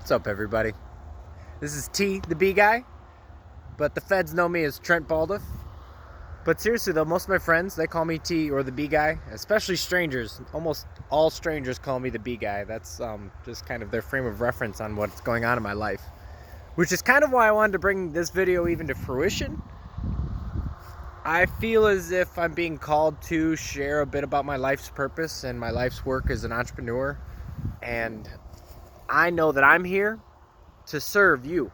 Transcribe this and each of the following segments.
What's up, everybody? This is T, the B guy, but the feds know me as Trent Balduff. But seriously though, most of my friends, they call me T or the B guy, especially strangers. Almost all strangers call me the B guy. That's just kind of their frame of reference on what's going on in my life. Which is kind of why I wanted to bring this video even to fruition. I feel as if I'm being called to share a bit about my life's purpose and my life's work as an entrepreneur. And I know that I'm here to serve you.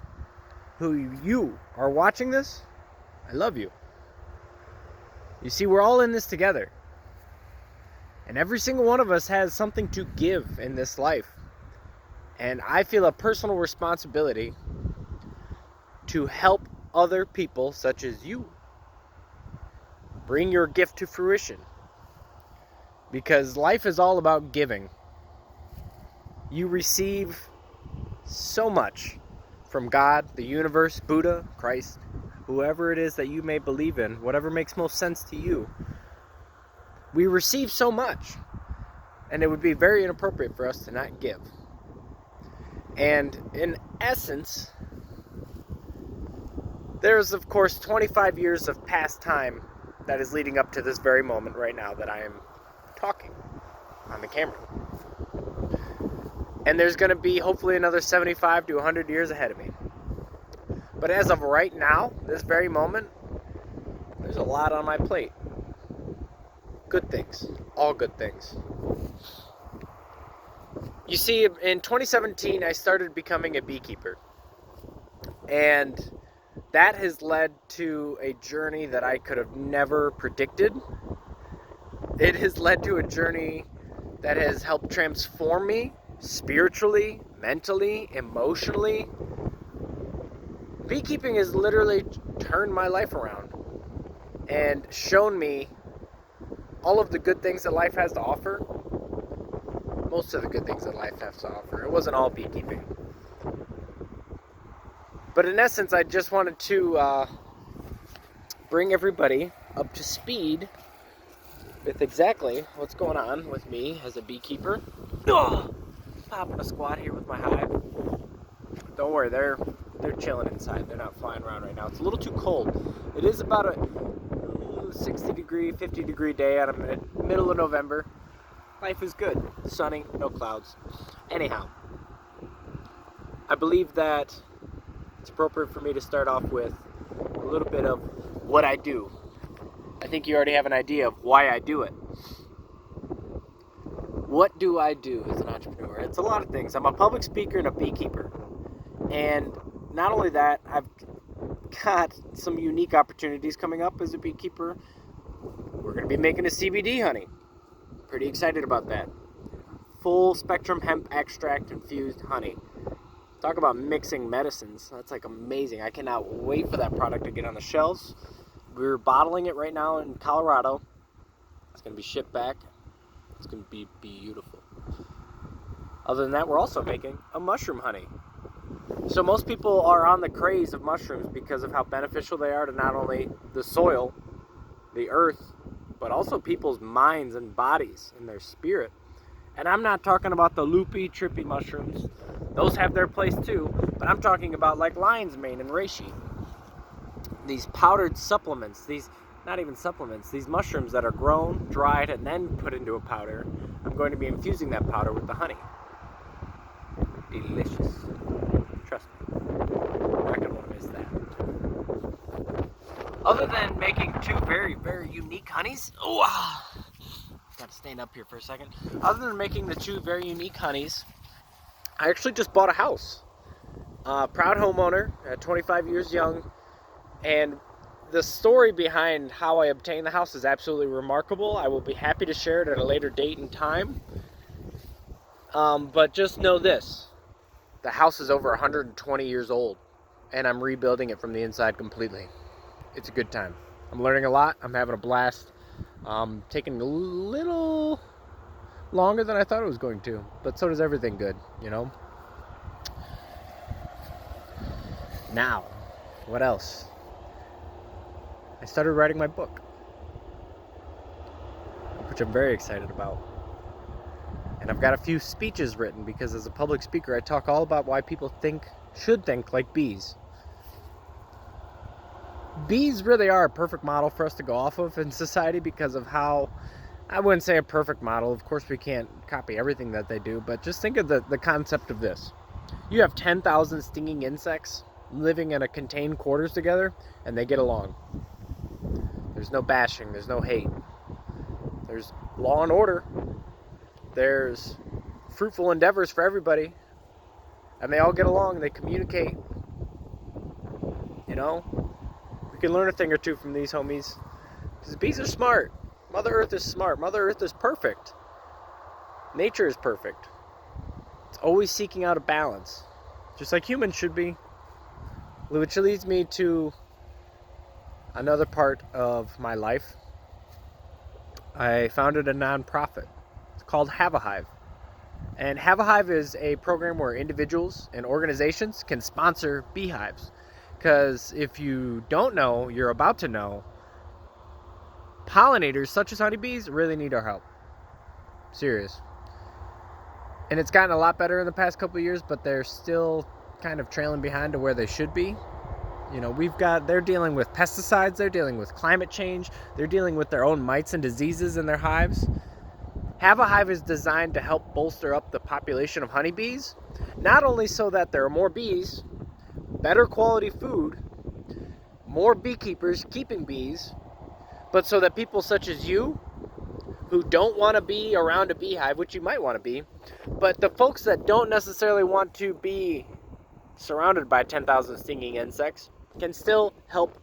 Who you are watching this, I love you. You see, we're all in this together. And every single one of us has something to give in this life. And I feel a personal responsibility to help other people, such as you, bring your gift to fruition. Because life is all about giving. You receive so much from God, the universe, Buddha, Christ, whoever it is that you may believe in, whatever makes most sense to you. We receive so much, and it would be very inappropriate for us to not give. And in essence, there's of course 25 years of past time that is leading up to this very moment right now that I am talking on the camera. And there's going to be hopefully another 75 to 100 years ahead of me. But as of right now, this very moment, there's a lot on my plate. Good things. All good things. You see, in 2017, I started becoming a beekeeper. And that has led to a journey that I could have never predicted. It has led to a journey that has helped transform me spiritually, mentally, emotionally. Beekeeping has literally turned my life around and shown me all of the good things that life has to offer. Most of the good things that life has to offer. It wasn't all beekeeping. But in essence, I just wanted to bring everybody up to speed with exactly what's going on with me as a beekeeper. Popping a squat here with my hive. Don't worry, they're chilling inside. They're not flying around right now. It's a little too cold. It is about a 60 degree, 50 degree day out of middle of November. Life is good. Sunny, no clouds. Anyhow, I believe that it's appropriate for me to start off with a little bit of what I do. I think you already have an idea of why I do it. What do I do as an entrepreneur? It's a lot of things. I'm a public speaker and a beekeeper. And not only that, I've got some unique opportunities coming up as a beekeeper. We're going to be making a CBD honey. Pretty excited about that. Full spectrum hemp extract infused honey. Talk about mixing medicines. That's like amazing. I cannot wait for that product to get on the shelves. We're bottling it right now in Colorado. It's going to be shipped back. It's going to be beautiful. Other than that, we're also making a mushroom honey. So most people are on the craze of mushrooms because of how beneficial they are to not only the soil, the earth, but also people's minds and bodies and their spirit. And I'm not talking about the loopy, trippy mushrooms. Those have their place too. But I'm talking about like lion's mane and reishi. These powdered supplements, these not even supplements, these mushrooms that are grown, dried, and then put into a powder. I'm going to be infusing that powder with the honey. Delicious. Trust me. You're not going to want to miss that. Other than making two very, very unique honeys, got to stand up here for a second. Other than making the two very unique honeys, I actually just bought a house. Proud homeowner, 25 years young, and the story behind how I obtained the house is absolutely remarkable. I will be happy to share it at a later date and time. But just know this. The house is over 120 years old, and I'm rebuilding it from the inside completely. It's a good time. I'm learning a lot. I'm having a blast. Taking a little longer than I thought it was going to, but so does everything good, you know? Now, what else? I started writing my book, which I'm very excited about. And I've got a few speeches written because as a public speaker, I talk all about why people should think like bees. Bees really are a perfect model for us to go off of in society because of how, I wouldn't say a perfect model. Of course, we can't copy everything that they do, but just think of the concept of this. You have 10,000 stinging insects living in a contained quarters together, and they get along. There's no bashing. There's no hate. There's law and order. There's fruitful endeavors for everybody, and they all get along. They communicate. You know, we can learn a thing or two from these homies, because bees are smart. Mother Earth is smart. Mother Earth is perfect. Nature is perfect. It's always seeking out a balance, just like humans should be. Which leads me to another part of my life. I founded a nonprofit. It's called Have a Hive. And Have a Hive is a program where individuals and organizations can sponsor beehives. Because if you don't know, you're about to know, pollinators such as honeybees really need our help. Serious. And it's gotten a lot better in the past couple of years, but they're still kind of trailing behind to where they should be. You know, they're dealing with pesticides, they're dealing with climate change, they're dealing with their own mites and diseases in their hives. Have a Hive is designed to help bolster up the population of honeybees, not only so that there are more bees, better quality food, more beekeepers keeping bees, but so that people such as you, who don't want to be around a beehive, which you might want to be, but the folks that don't necessarily want to be surrounded by 10,000 stinging insects can still help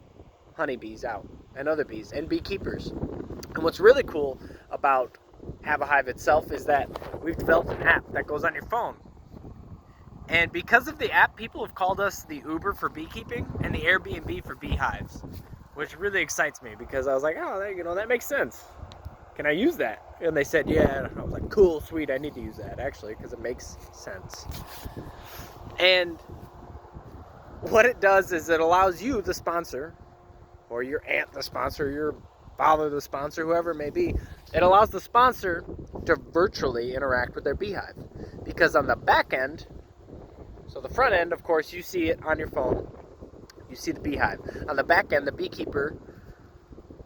honeybees out and other bees and beekeepers. And what's really cool about Have a Hive itself is that we've developed an app that goes on your phone. And because of the app, people have called us the Uber for beekeeping and the Airbnb for beehives, which really excites me because I was like, oh, that makes sense. Can I use that? And they said, yeah. And I was like, cool, sweet, I need to use that actually because it makes sense. And what it does is it allows you, the sponsor, or your aunt, the sponsor, your father, the sponsor, whoever it may be, it allows the sponsor to virtually interact with their beehive. Because on the back end, so the front end, of course, you see it on your phone, you see the beehive. On the back end, the beekeeper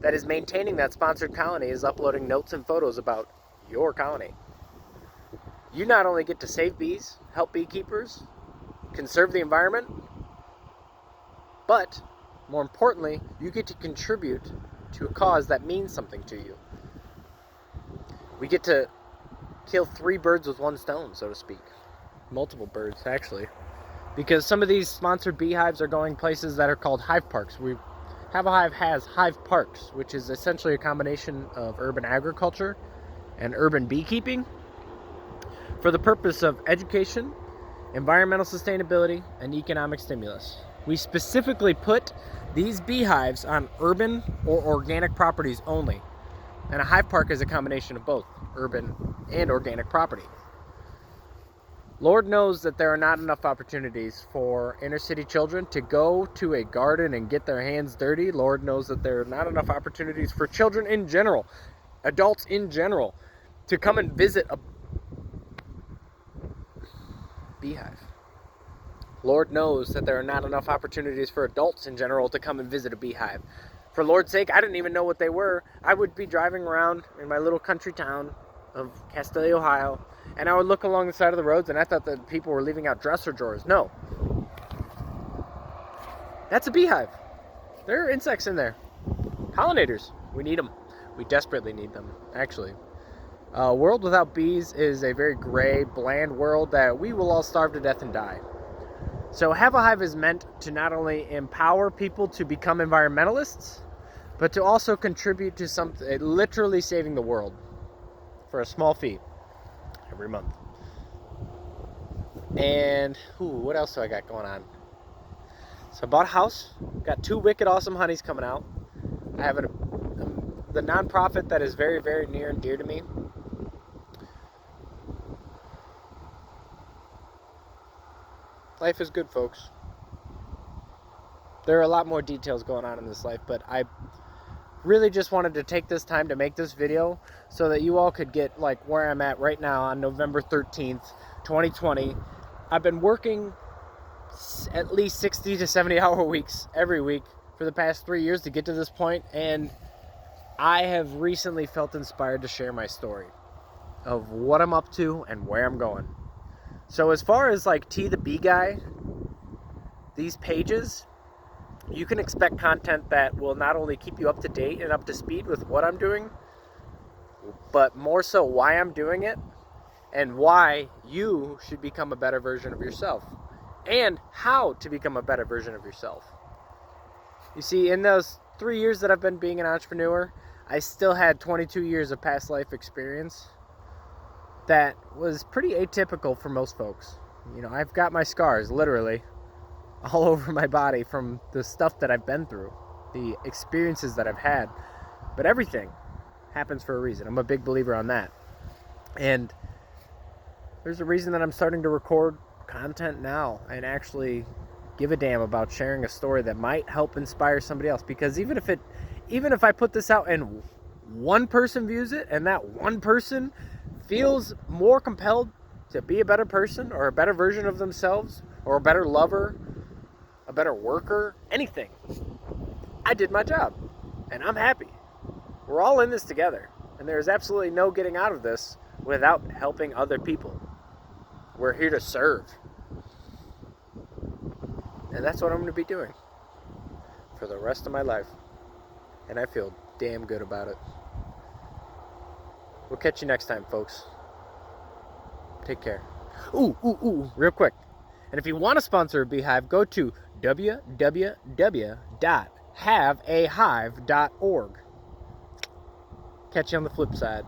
that is maintaining that sponsored colony is uploading notes and photos about your colony. You not only get to save bees, help beekeepers, conserve the environment, but more importantly, you get to contribute to a cause that means something to you. We get to kill 3 birds with 1 stone, so to speak. Multiple birds, actually. Because some of these sponsored beehives are going places that are called hive parks. Have a Hive has hive parks, which is essentially a combination of urban agriculture and urban beekeeping for the purpose of education, environmental sustainability, and economic stimulus. We specifically put these beehives on urban or organic properties only. And a hive park is a combination of both urban and organic property. Lord knows that there are not enough opportunities for inner city children to go to a garden and get their hands dirty. Lord knows that there are not enough opportunities for children in general, adults in general, to come and visit a beehive. Lord knows that there are not enough opportunities for adults in general to come and visit a beehive. For Lord's sake, I didn't even know what they were. I would be driving around in my little country town of Castalia, Ohio, and I would look along the side of the roads and I thought that people were leaving out dresser drawers. No. That's a beehive. There are insects in there. Pollinators. We need them. We desperately need them, actually. A world without bees is a very gray, bland world that we will all starve to death and die. So Have a Hive is meant to not only empower people to become environmentalists, but to also contribute to something, literally saving the world for a small fee every month. And what else do I got going on? So I bought a house, got 2 wicked awesome honeys coming out. I have the nonprofit that is very, very near and dear to me. Life is good, folks. There are a lot more details going on in this life, but I really just wanted to take this time to make this video so that you all could get like where I'm at right now on November 13th, 2020. I've been working at least 60 to 70 hour weeks every week for the past 3 years to get to this point, and I have recently felt inspired to share my story of what I'm up to and where I'm going. So as far as like T the B guy, these pages, you can expect content that will not only keep you up to date and up to speed with what I'm doing, but more so why I'm doing it and why you should become a better version of yourself and how to become a better version of yourself. You see, in those 3 years that I've been being an entrepreneur, I still had 22 years of past life experience that was pretty atypical for most folks. You know, I've got my scars, literally, all over my body from the stuff that I've been through, the experiences that I've had. But everything happens for a reason. I'm a big believer on that. And there's a reason that I'm starting to record content now and actually give a damn about sharing a story that might help inspire somebody else. Because even if I put this out and one person views it and that one person feels more compelled to be a better person or a better version of themselves or a better lover, a better worker, anything, I did my job and I'm happy. We're all in this together, and there's absolutely no getting out of this without helping other people. We're here to serve, and that's what I'm going to be doing for the rest of my life, and I feel damn good about it. We'll catch you next time, folks. Take care. Real quick. And if you want to sponsor a Beehive, go to www.haveahive.org. Catch you on the flip side.